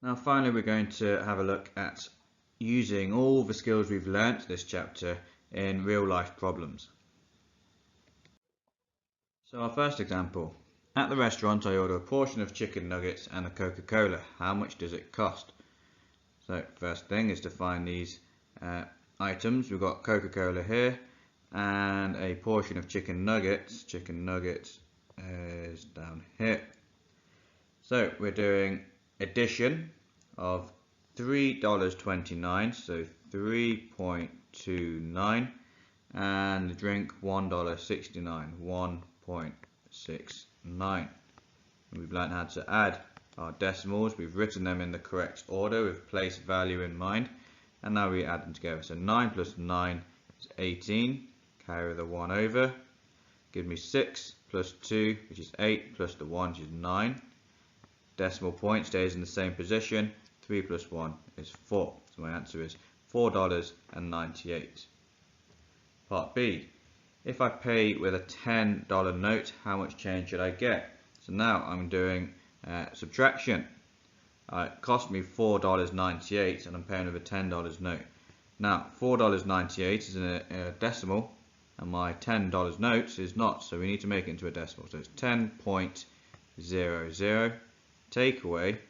Now finally we're going to have a look at using all the skills we've learnt this chapter in real life problems. So our first example. At the restaurant I order a portion of chicken nuggets and a Coca-Cola. How much does it cost? So first thing is to find these items. We've got Coca-Cola here and a portion of chicken nuggets. Chicken nuggets is down here. So we're doing addition of $3.29, so 3.29, and the drink $1.69, 1.69. We've learned how to add our decimals. We've written them in the correct order with place value in mind, and now we add them together. So 9 plus 9 is 18, carry the 1 over, give me 6 plus 2, which is 8, plus the 1, which is 9. Decimal point stays in the same position. 3 plus 1 is 4. So my answer is $4.98. Part B. If I pay with a $10 note, how much change should I get? So now I'm doing subtraction. It cost me $4.98 and I'm paying with a $10 note. Now $4.98 is in a decimal and my $10 note is not, so we need to make it into a decimal. So it's 10.00. Take away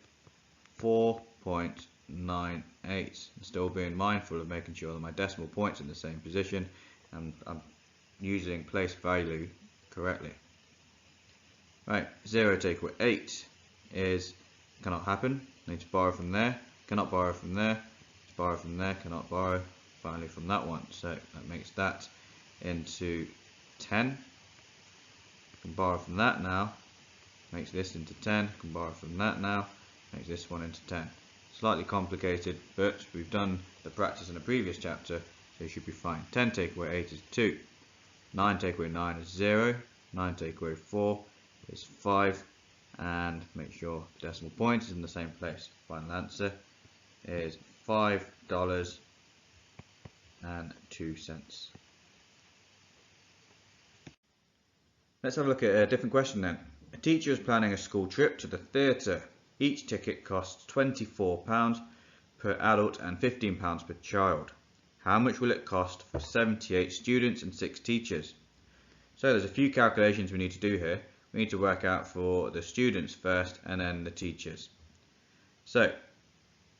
4.98. Still being mindful of making sure that my decimal point's in the same position and I'm using place value correctly. Right, 0 take away 8 is cannot happen. Need to borrow from there. Cannot borrow from there. Borrow from there. Cannot borrow. Finally from that one. So that makes that into 10. Can borrow from that now. Makes this into 10, can borrow from that now, makes this one into 10. Slightly complicated, but we've done the practice in a previous chapter, so you should be fine. 10 take away 8 is 2, 9 take away 9 is 0, 9 take away 4 is 5, and make sure the decimal point is in the same place. Final answer is $5.02. Let's have a look at a different question then. A teacher is planning a school trip to the theatre. Each ticket costs £24 per adult and £15 per child. How much will it cost for 78 students and 6 teachers? So there's a few calculations we need to do here. We need to work out for the students first and then the teachers. So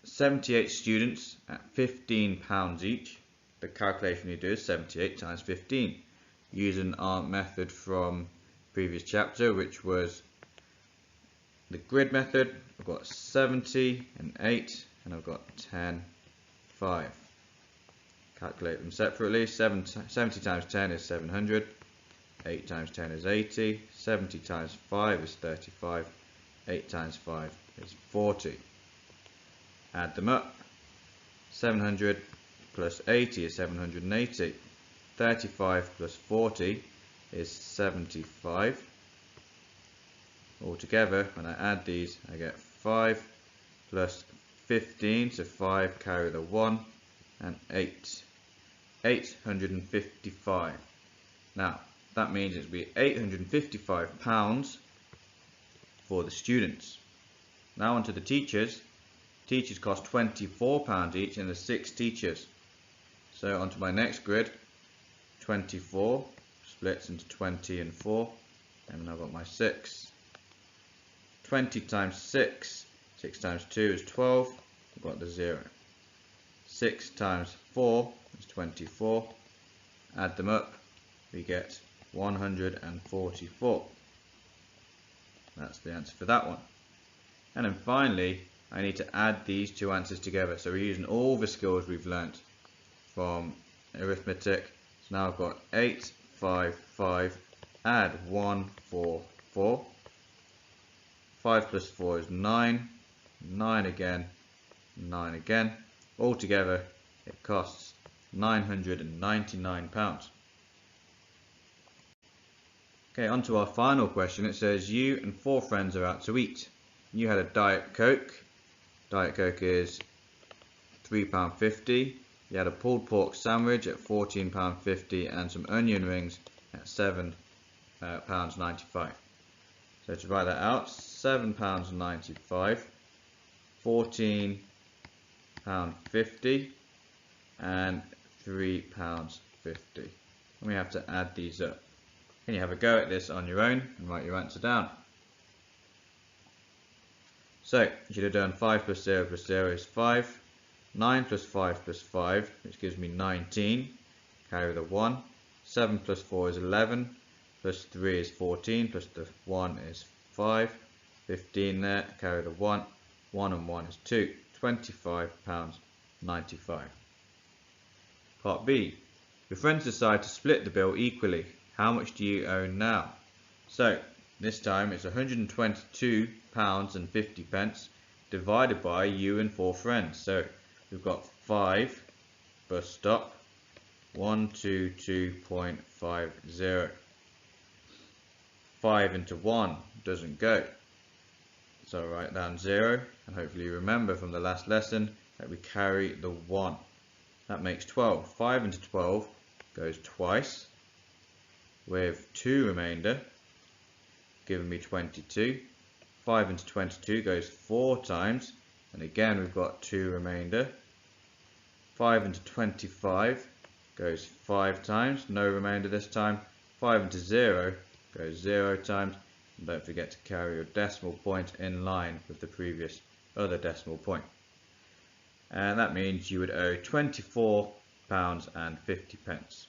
78 students at £15 each. The calculation we do is 78 times 15. Using our method from previous chapter, which was the grid method, I've got 70 and 8 and I've got 10, 5. Calculate them separately. 70 times 10 is 700, 8 times 10 is 80, 70 times 5 is 35, 8 times 5 is 40. Add them up. 700 plus 80 is 780. 35 plus 40 is 75. Altogether, when I add these, I get 5 plus 15, so 5 carry the 1, and 8. 855. Now, that means it will be £855 for the students. Now onto the teachers. Teachers cost £24 each and there's 6 teachers. So onto my next grid. 24 splits into 20 and 4, and then I've got my 6. 20 times 6, 6 times 2 is 12, I've got the 0. 6 times 4 is 24, add them up, we get 144. That's the answer for that one. And then finally, I need to add these two answers together. So we're using all the skills we've learnt from arithmetic. So now I've got 855, add 144. 5 plus 4 is 9, 9 again, 9 again. Altogether, it costs £999. Okay, on to our final question. It says you and 4 friends are out to eat. You had a Diet Coke. Diet Coke is £3.50. You had a pulled pork sandwich at £14.50 and some onion rings at £7.95. So to write that out, £7.95 £14.50 and £3.50. And we have to add these up. Can you have a go at this on your own and write your answer down? So you should have done 5 plus 0 plus 0 is 5. 9 plus 5 plus 5, which gives me 19. Carry the 1. 7 plus 4 is 11. Plus 3 is 14. Plus the 1 is 5. 15 there. Carry the 1. 1 and 1 is 2. £25.95. Part B. Your friends decide to split the bill equally. How much do you owe now? So this time it's £122.50 divided by you and 4 friends. So we've got 5 bus stop 122.50. 5 into 1 doesn't go. So I'll write down 0, and hopefully you remember from the last lesson that we carry the 1. That makes 12. 5 into 12 goes twice, with 2 remainder, giving me 22. 5 into 22 goes 4 times, and again we've got 2 remainder. 5 into 25 goes 5 times, no remainder this time. 5 into 0 goes 0 times, and don't forget to carry your decimal point in line with the previous other decimal point. And that means you would owe £24.50.